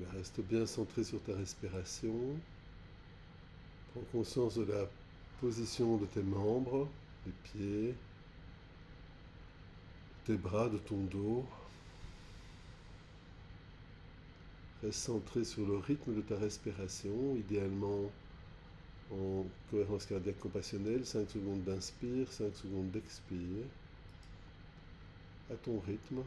Reste bien centré sur ta respiration. Prends conscience de la position de tes membres, des pieds, tes bras, de ton dos. Reste centré sur le rythme de ta respiration, idéalement en cohérence cardiaque compassionnelle, 5 secondes d'inspire, 5 secondes d'expire, à ton rythme.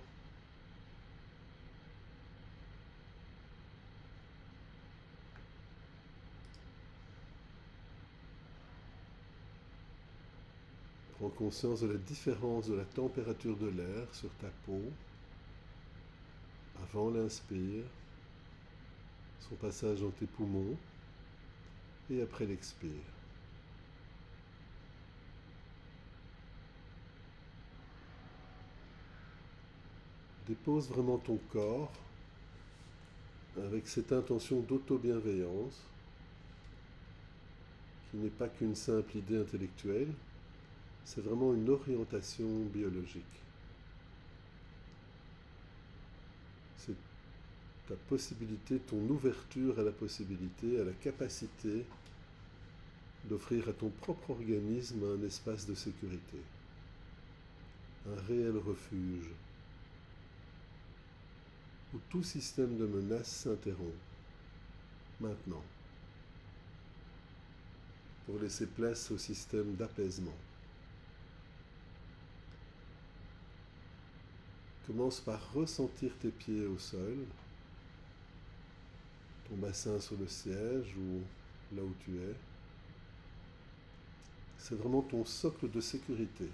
Prends conscience de la différence de la température de l'air sur ta peau avant l'inspire, son passage dans tes poumons et après l'expire. Dépose vraiment ton corps avec cette intention d'auto-bienveillance qui n'est pas qu'une simple idée intellectuelle, c'est vraiment une orientation biologique. C'est ta possibilité, ton ouverture à la possibilité, à la capacité d'offrir à ton propre organisme un espace de sécurité, un réel refuge, où tout système de menace s'interrompt, maintenant, pour laisser place au système d'apaisement. Commence par ressentir tes pieds au sol, ton bassin sur le siège ou là où tu es. C'est vraiment ton socle de sécurité,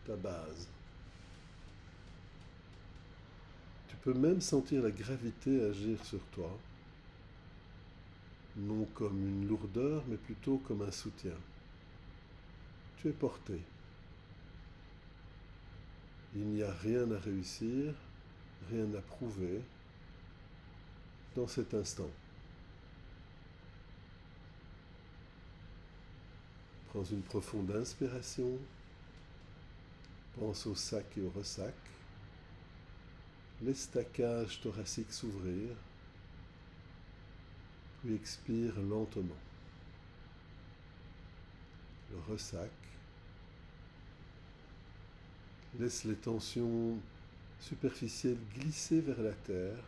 ta base. Tu peux même sentir la gravité agir sur toi, non comme une lourdeur, mais plutôt comme un soutien. Tu es porté. Il n'y a rien à réussir, rien à prouver dans cet instant. Prends une profonde inspiration, pense au sac et au ressac, laisse ta cage thoracique s'ouvrir, puis expire lentement. Le ressac, laisse les tensions superficielles glisser vers la terre,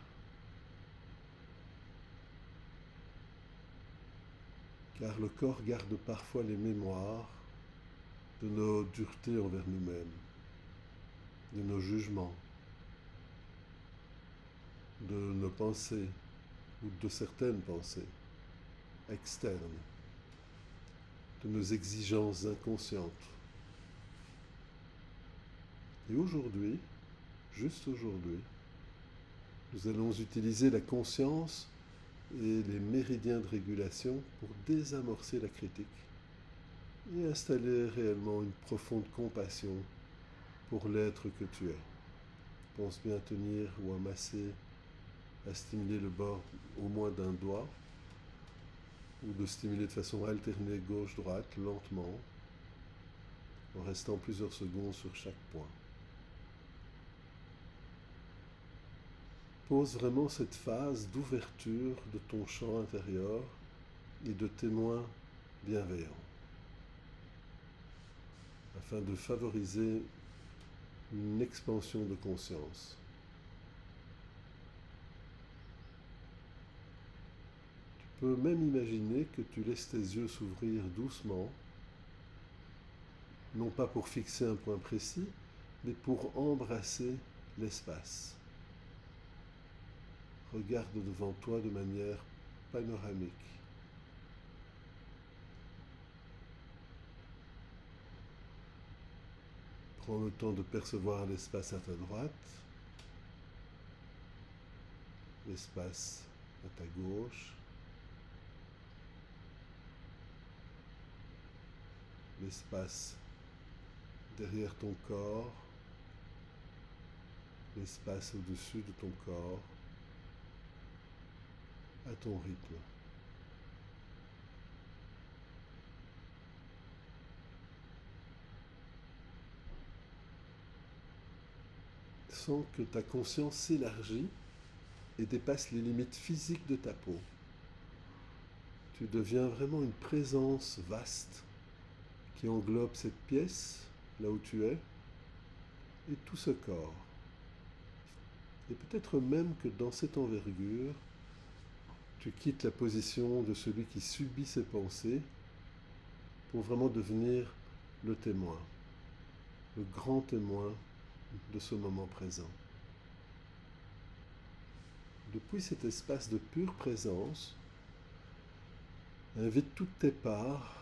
car le corps garde parfois les mémoires de nos duretés envers nous-mêmes, de nos jugements, de nos pensées ou de certaines pensées externes, de nos exigences inconscientes. Et aujourd'hui, juste aujourd'hui, nous allons utiliser la conscience et les méridiens de régulation pour désamorcer la critique et installer réellement une profonde compassion pour l'être que tu es. Pense bien à tenir ou à masser, à stimuler le bord au moins d'un doigt, ou de stimuler de façon alternée gauche-droite, lentement, en restant plusieurs secondes sur chaque point. Pose vraiment cette phase d'ouverture de ton champ intérieur et de témoin bienveillant, afin de favoriser une expansion de conscience. Tu peux même imaginer que tu laisses tes yeux s'ouvrir doucement, non pas pour fixer un point précis, mais pour embrasser l'espace. Regarde devant toi de manière panoramique. Prends le temps de percevoir l'espace à ta droite, l'espace à ta gauche, l'espace derrière ton corps, l'espace au-dessus de ton corps, à ton rythme. Sens que ta conscience s'élargit et dépasse les limites physiques de ta peau. Tu deviens vraiment une présence vaste qui englobe cette pièce, là où tu es, et tout ce corps. Et peut-être même que dans cette envergure, tu quittes la position de celui qui subit ses pensées pour vraiment devenir le témoin, le grand témoin de ce moment présent. Depuis cet espace de pure présence, invite toutes tes parts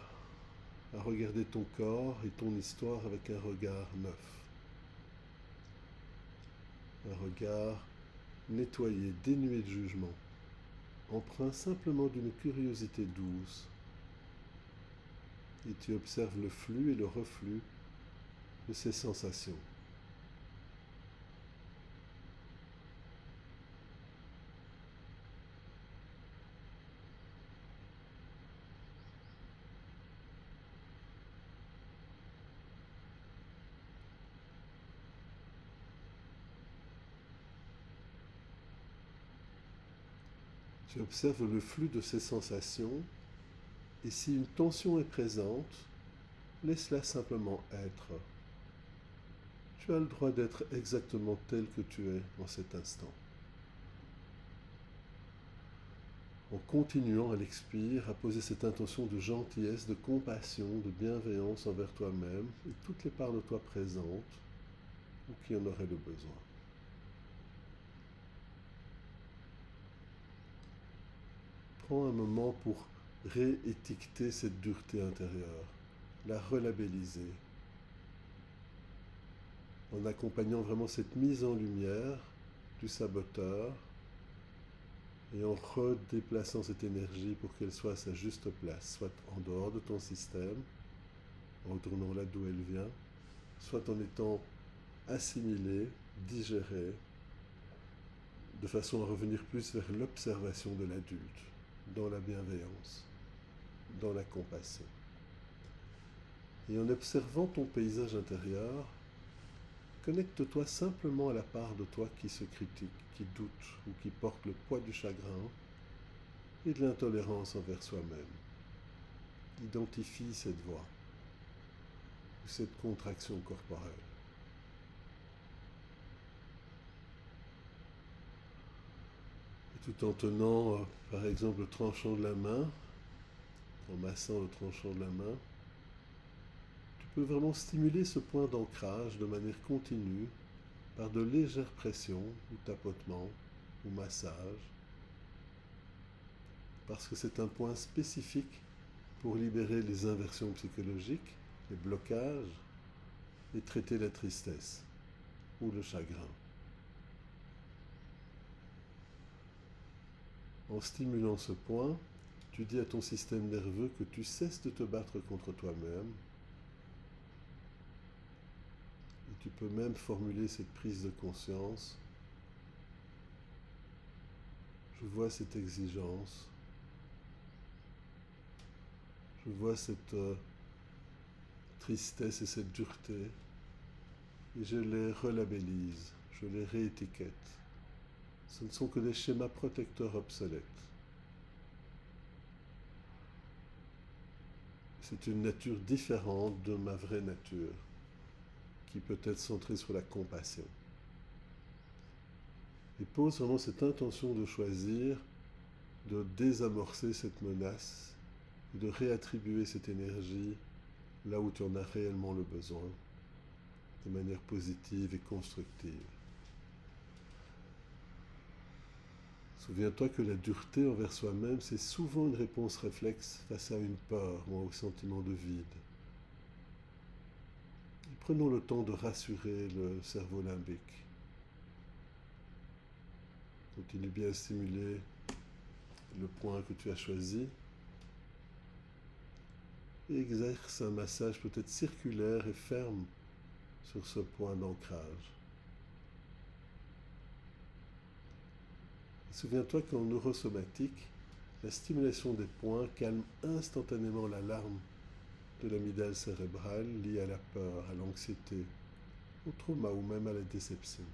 à regarder ton corps et ton histoire avec un regard neuf. Un regard nettoyé, dénué de jugement, empreint simplement d'une curiosité douce. Et tu observes le flux et le reflux de ces sensations. Tu observes le flux de ces sensations et si une tension est présente, laisse-la simplement être. Tu as le droit d'être exactement tel que tu es en cet instant. En continuant à l'expire, à poser cette intention de gentillesse, de compassion, de bienveillance envers toi-même et toutes les parts de toi présentes ou qui en auraient le besoin. Prends un moment pour réétiqueter cette dureté intérieure, la relabelliser, en accompagnant vraiment cette mise en lumière du saboteur et en redéplaçant cette énergie pour qu'elle soit à sa juste place, soit en dehors de ton système, en retournant là d'où elle vient, soit en étant assimilée, digérée, de façon à revenir plus vers l'observation de l'adulte, dans la bienveillance, dans la compassion. Et en observant ton paysage intérieur, connecte-toi simplement à la part de toi qui se critique, qui doute ou qui porte le poids du chagrin et de l'intolérance envers soi-même. Identifie cette voix ou cette contraction corporelle. Et tout en tenant, par exemple, le tranchant de la main, en massant le tranchant de la main, tu peux vraiment stimuler ce point d'ancrage de manière continue par de légères pressions ou tapotements ou massages, parce que c'est un point spécifique pour libérer les inversions psychologiques, les blocages et traiter la tristesse ou le chagrin. En stimulant ce point, tu dis à ton système nerveux que tu cesses de te battre contre toi-même et tu peux même formuler cette prise de conscience. Je vois cette exigence, je vois cette tristesse et cette dureté et je les relabellise, je les réétiquette. Ce ne sont que des schémas protecteurs obsolètes. C'est une nature différente de ma vraie nature, qui peut être centrée sur la compassion. Et pose vraiment cette intention de choisir, de désamorcer cette menace, et de réattribuer cette énergie là où tu en as réellement le besoin, de manière positive et constructive. Souviens-toi que la dureté envers soi-même, c'est souvent une réponse réflexe face à une peur ou au sentiment de vide. Et prenons le temps de rassurer le cerveau limbique. Continue bien à stimuler le point que tu as choisi et exerce un massage peut-être circulaire et ferme sur ce point d'ancrage. Souviens-toi qu'en neurosomatique, la stimulation des points calme instantanément l'alarme de l'amygdale cérébrale liée à la peur, à l'anxiété, au trauma ou même à la déception.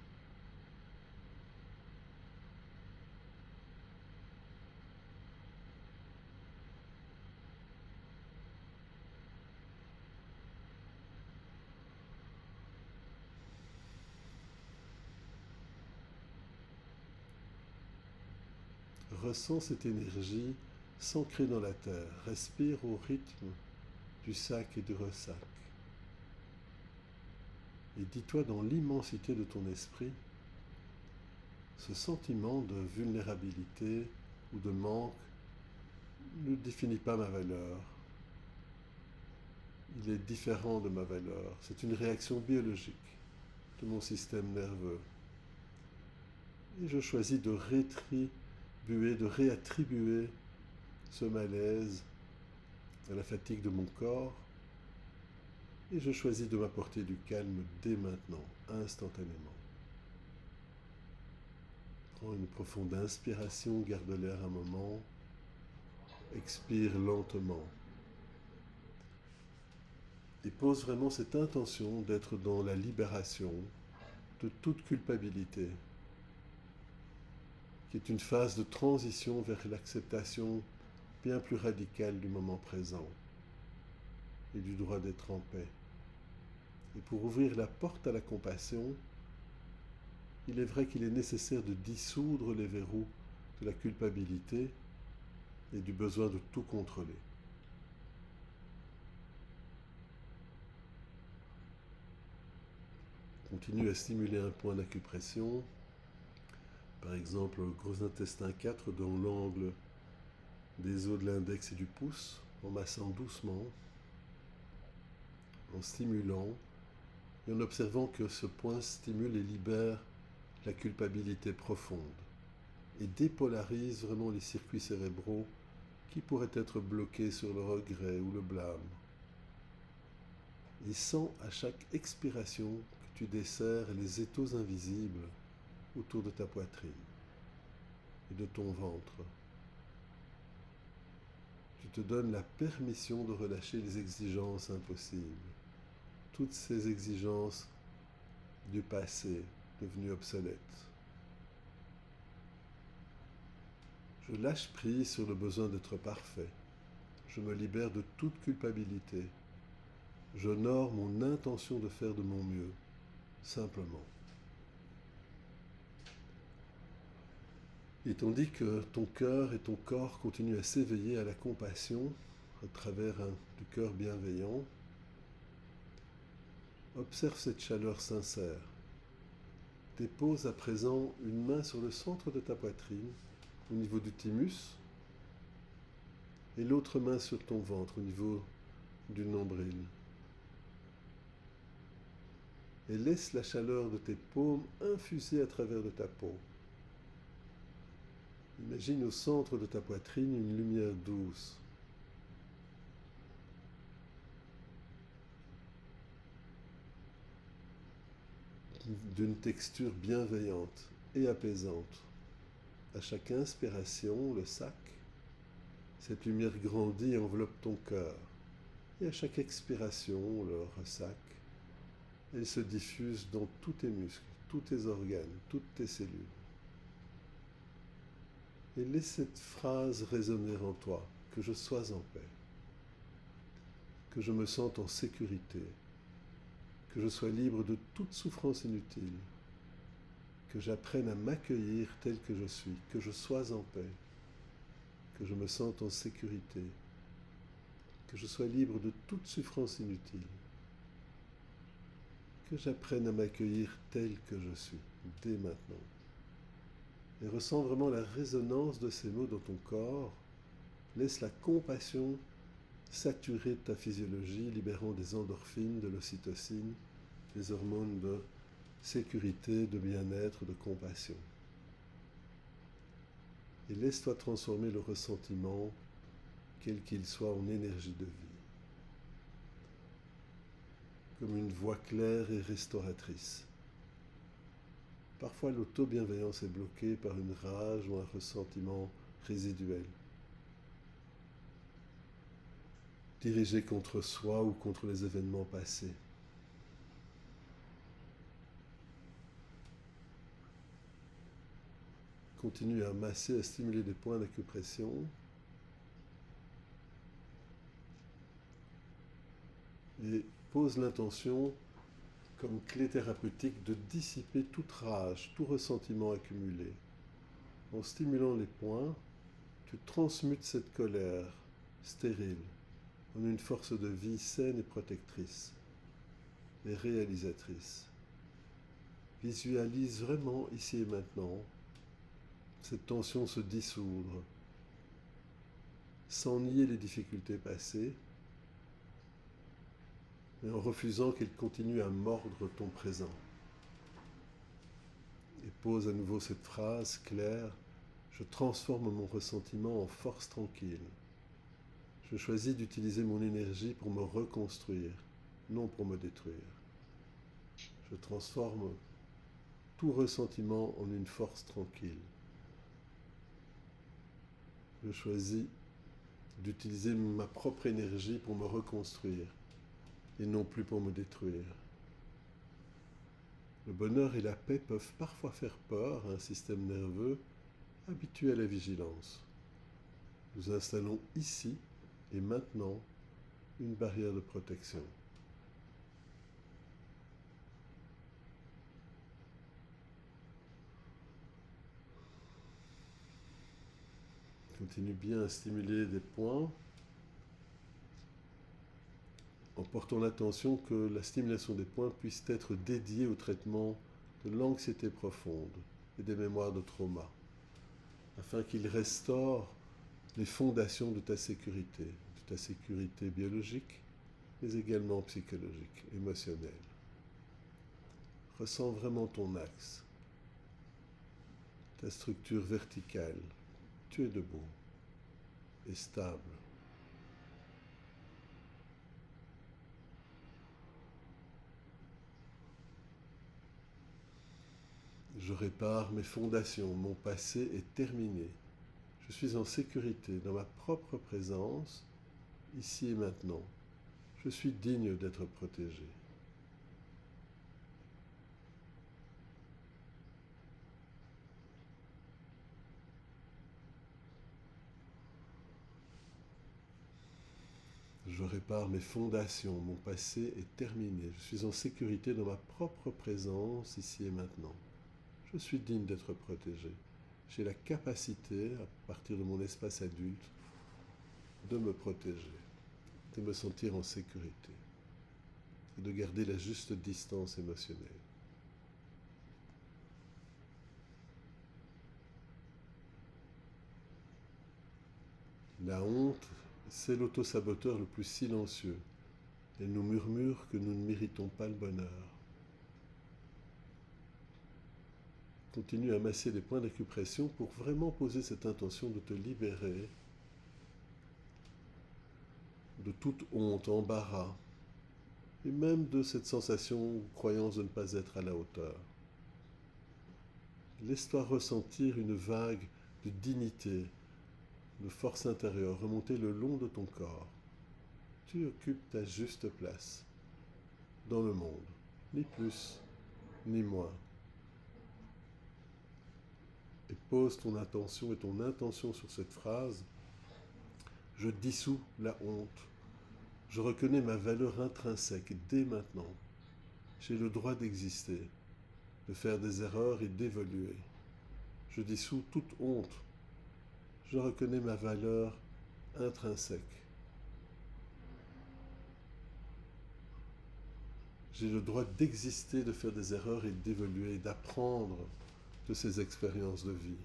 Ressens cette énergie s'ancrer dans la terre. Respire au rythme du sac et du ressac. Et dis-toi dans l'immensité de ton esprit, ce sentiment de vulnérabilité ou de manque ne définit pas ma valeur. Il est différent de ma valeur. C'est une réaction biologique de mon système nerveux. Et je choisis de rétribuer, de réattribuer ce malaise à la fatigue de mon corps. Et je choisis de m'apporter du calme dès maintenant, instantanément. Prends une profonde inspiration, garde l'air un moment. Expire lentement. Et pose vraiment cette intention d'être dans la libération de toute culpabilité, qui est une phase de transition vers l'acceptation bien plus radicale du moment présent et du droit d'être en paix. Et pour ouvrir la porte à la compassion, il est vrai qu'il est nécessaire de dissoudre les verrous de la culpabilité et du besoin de tout contrôler. Continue à stimuler un point d'acupression, par exemple le gros intestin 4 dans l'angle des os de l'index et du pouce, en massant doucement, en stimulant et en observant que ce point stimule et libère la culpabilité profonde et dépolarise vraiment les circuits cérébraux qui pourraient être bloqués sur le regret ou le blâme. Et sens à chaque expiration que tu desserres les étaux invisibles autour de ta poitrine et de ton ventre. Tu te donnes la permission de relâcher les exigences impossibles, toutes ces exigences du passé devenues obsolètes. Je lâche prise sur le besoin d'être parfait. Je me libère de toute culpabilité. J'honore mon intention de faire de mon mieux, simplement. Et tandis que ton cœur et ton corps continuent à s'éveiller à la compassion à travers du cœur bienveillant, observe cette chaleur sincère. Dépose à présent une main sur le centre de ta poitrine, au niveau du thymus, et l'autre main sur ton ventre, au niveau du nombril. Et laisse la chaleur de tes paumes infuser à travers de ta peau. Imagine au centre de ta poitrine une lumière douce. D'une texture bienveillante et apaisante. À chaque inspiration, le sac, cette lumière grandit et enveloppe ton cœur. Et à chaque expiration, le ressac, elle se diffuse dans tous tes muscles, tous tes organes, toutes tes cellules. Et laisse cette phrase résonner en toi, que je sois en paix, que je me sente en sécurité, que je sois libre de toute souffrance inutile, que j'apprenne à m'accueillir tel que je suis, que je sois en paix, que je me sente en sécurité, que je sois libre de toute souffrance inutile, que j'apprenne à m'accueillir tel que je suis, dès maintenant. Et ressens vraiment la résonance de ces mots dans ton corps. Laisse la compassion saturer de ta physiologie, libérant des endorphines, de l'ocytocine, des hormones de sécurité, de bien-être, de compassion. Et laisse-toi transformer le ressentiment, quel qu'il soit, en énergie de vie, comme une voix claire et restauratrice. Parfois, l'auto-bienveillance est bloquée par une rage ou un ressentiment résiduel, dirigé contre soi ou contre les événements passés. Continue à masser, à stimuler des points d'acupression. Et pose l'intention, comme clé thérapeutique, de dissiper toute rage, tout ressentiment accumulé. En stimulant les points, tu transmutes cette colère stérile en une force de vie saine et protectrice et réalisatrice. Visualise vraiment ici et maintenant cette tension se dissoudre, sans nier les difficultés passées, mais en refusant qu'elles continuent à mordre ton présent. Et pose à nouveau cette phrase claire: je transforme mon ressentiment en force tranquille. Je choisis d'utiliser mon énergie pour me reconstruire, non pour me détruire. Je transforme tout ressentiment en une force tranquille. Je choisis d'utiliser ma propre énergie pour me reconstruire et non plus pour me détruire. Le bonheur et la paix peuvent parfois faire peur à un système nerveux habitué à la vigilance. Nous installons ici et maintenant une barrière de protection. Continue bien à stimuler des points en portant l'attention que la stimulation des points puisse être dédiée au traitement de l'anxiété profonde et des mémoires de trauma, afin qu'il restaure les fondations de ta sécurité biologique, mais également psychologique, émotionnelle. Ressens vraiment ton axe, ta structure verticale. Tu es debout et stable. Je répare mes fondations, mon passé est terminé. Je suis en sécurité dans ma propre présence, ici et maintenant. Je suis digne d'être protégé. Je répare mes fondations, mon passé est terminé. Je suis en sécurité dans ma propre présence, ici et maintenant. Je suis digne d'être protégé. J'ai la capacité, à partir de mon espace adulte, de me protéger, de me sentir en sécurité et de garder la juste distance émotionnelle. La honte, c'est l'auto-saboteur le plus silencieux. Elle nous murmure que nous ne méritons pas le bonheur. Continue à masser les points d'acupression pour vraiment poser cette intention de te libérer de toute honte, embarras, et même de cette sensation ou croyance de ne pas être à la hauteur. Laisse-toi ressentir une vague de dignité, de force intérieure remonter le long de ton corps. Tu occupes ta juste place dans le monde, ni plus, ni moins. Et pose ton attention et ton intention sur cette phrase. Je dissous la honte. Je reconnais ma valeur intrinsèque dès maintenant. J'ai le droit d'exister, de faire des erreurs et d'évoluer. Je dissous toute honte. Je reconnais ma valeur intrinsèque. J'ai le droit d'exister, de faire des erreurs et d'évoluer, d'apprendre de ces expériences de vie.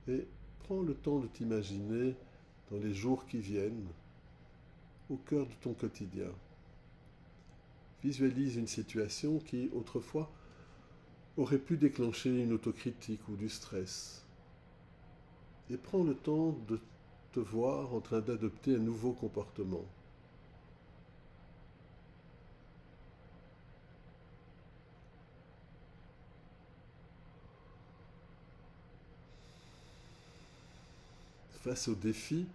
Et prends le temps de t'imaginer dans les jours qui viennent, au cœur de ton quotidien. Visualise une situation qui, autrefois, aurait pu déclencher une autocritique ou du stress. Et prends le temps de te voir en train d'adopter un nouveau comportement. Face au défi,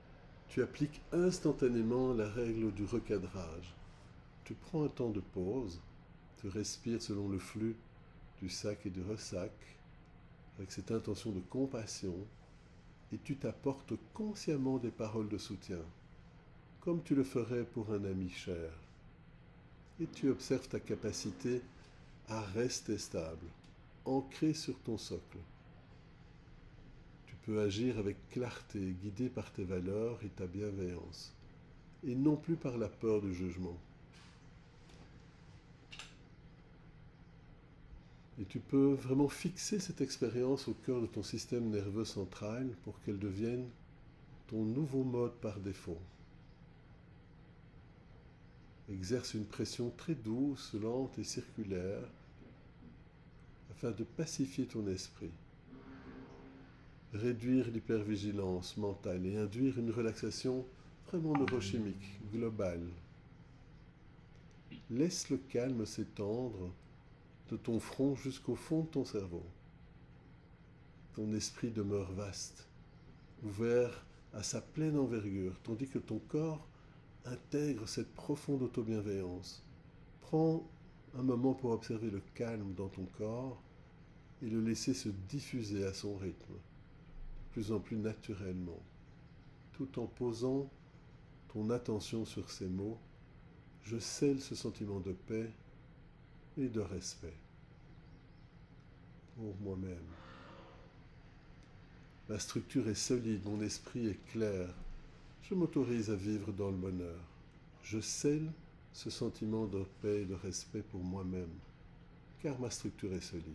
tu appliques instantanément la règle du recadrage. Tu prends un temps de pause, tu respires selon le flux du sac et du ressac, avec cette intention de compassion, et tu t'apportes consciemment des paroles de soutien, comme tu le ferais pour un ami cher. Et tu observes ta capacité à rester stable, ancré sur ton socle. peux agir avec clarté, guidé par tes valeurs et ta bienveillance, et non plus par la peur du jugement. Et tu peux vraiment fixer cette expérience au cœur de ton système nerveux central pour qu'elle devienne ton nouveau mode par défaut. Exerce une pression très douce, lente et circulaire afin de pacifier ton esprit, réduire l'hypervigilance mentale et induire une relaxation vraiment neurochimique, globale. Laisse le calme s'étendre de ton front jusqu'au fond de ton cerveau. Ton esprit demeure vaste, ouvert à sa pleine envergure, tandis que ton corps intègre cette profonde autobienveillance. Prends un moment pour observer le calme dans ton corps et le laisser se diffuser à son rythme, de plus en plus naturellement, tout en posant ton attention sur ces mots. Je scelle ce sentiment de paix et de respect pour moi-même. Ma structure est solide, mon esprit est clair. Je m'autorise à vivre dans le bonheur. Je scelle ce sentiment de paix et de respect pour moi-même, car ma structure est solide.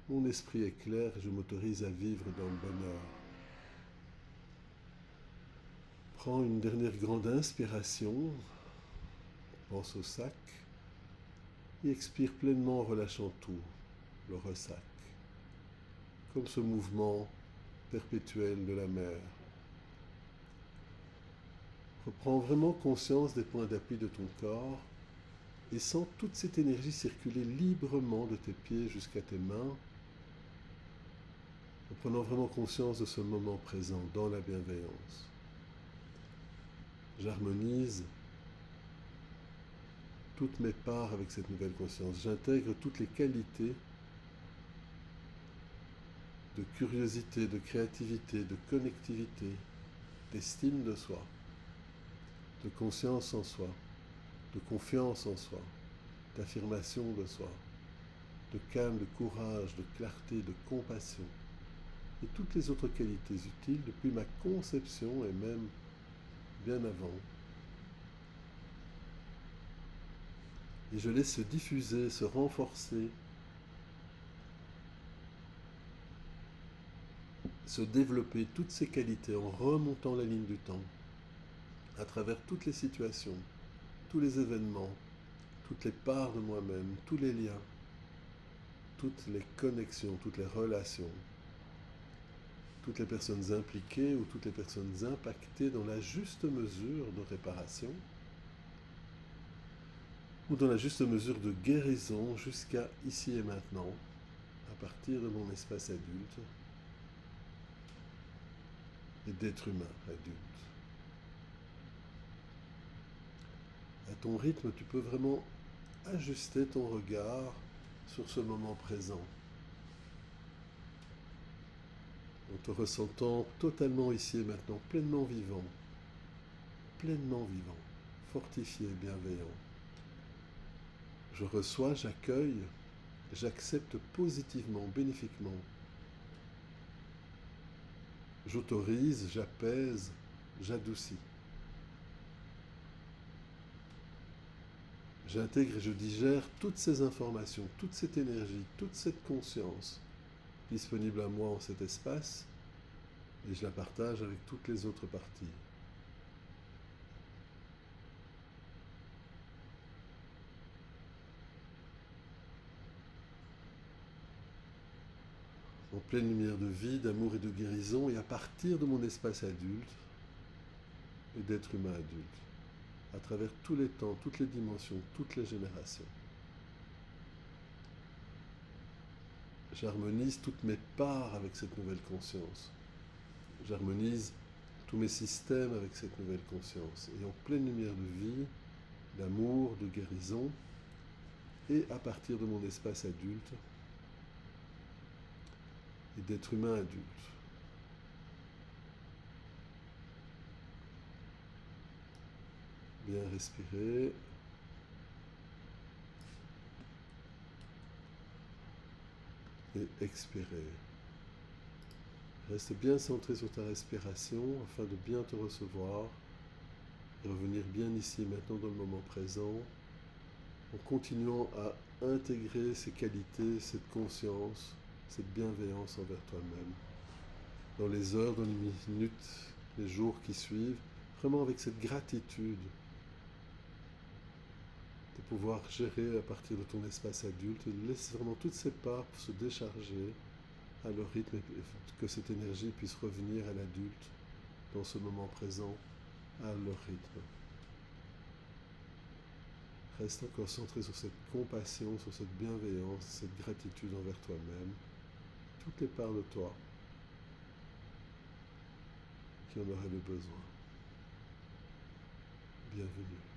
Mon esprit est clair et je m'autorise à vivre dans le bonheur. Prends une dernière grande inspiration, pense au sac, et expire pleinement en relâchant tout, le ressac, comme ce mouvement perpétuel de la mer. Reprends vraiment conscience des points d'appui de ton corps et sens toute cette énergie circuler librement de tes pieds jusqu'à tes mains, en prenant vraiment conscience de ce moment présent dans la bienveillance. J'harmonise toutes mes parts avec cette nouvelle conscience. J'intègre toutes les qualités de curiosité, de créativité, de connectivité, d'estime de soi, de conscience en soi, de confiance en soi, d'affirmation de soi, de calme, de courage, de clarté, de compassion, et toutes les autres qualités utiles depuis ma conception et même bien avant. Et je laisse se diffuser, se renforcer, se développer toutes ces qualités en remontant la ligne du temps, à travers toutes les situations, tous les événements, toutes les parts de moi-même, tous les liens, toutes les connexions, toutes les relations, toutes les personnes impliquées ou toutes les personnes impactées dans la juste mesure de réparation ou dans la juste mesure de guérison jusqu'à ici et maintenant, à partir de mon espace adulte et d'être humain adulte. À ton rythme, tu peux vraiment ajuster ton regard sur ce moment présent, en te ressentant totalement ici et maintenant, pleinement vivant, fortifié et bienveillant. Je reçois, j'accueille, j'accepte positivement, bénéfiquement. J'autorise, j'apaise, j'adoucis. J'intègre et je digère toutes ces informations, toute cette énergie, toute cette conscience disponible à moi en cet espace et je la partage avec toutes les autres parties. En pleine lumière de vie, d'amour et de guérison, et à partir de mon espace adulte et d'être humain adulte, à travers tous les temps, toutes les dimensions, toutes les générations. J'harmonise toutes mes parts avec cette nouvelle conscience. J'harmonise tous mes systèmes avec cette nouvelle conscience. Et en pleine lumière de vie, d'amour, de guérison, et à partir de mon espace adulte, et d'être humain adulte. Bien respirer. Et expirer. Reste bien centré sur ta respiration afin de bien te recevoir et revenir bien ici maintenant dans le moment présent en continuant à intégrer ces qualités, cette conscience, cette bienveillance envers toi-même. Dans les heures, dans les minutes, les jours qui suivent, vraiment avec cette gratitude de pouvoir gérer à partir de ton espace adulte, laisse vraiment toutes ces parts pour se décharger à leur rythme et que cette énergie puisse revenir à l'adulte dans ce moment présent à leur rythme. Reste encore centré sur cette compassion, sur cette bienveillance, cette gratitude envers toi-même, toutes les parts de toi qui en auraient le besoin. Bienvenue.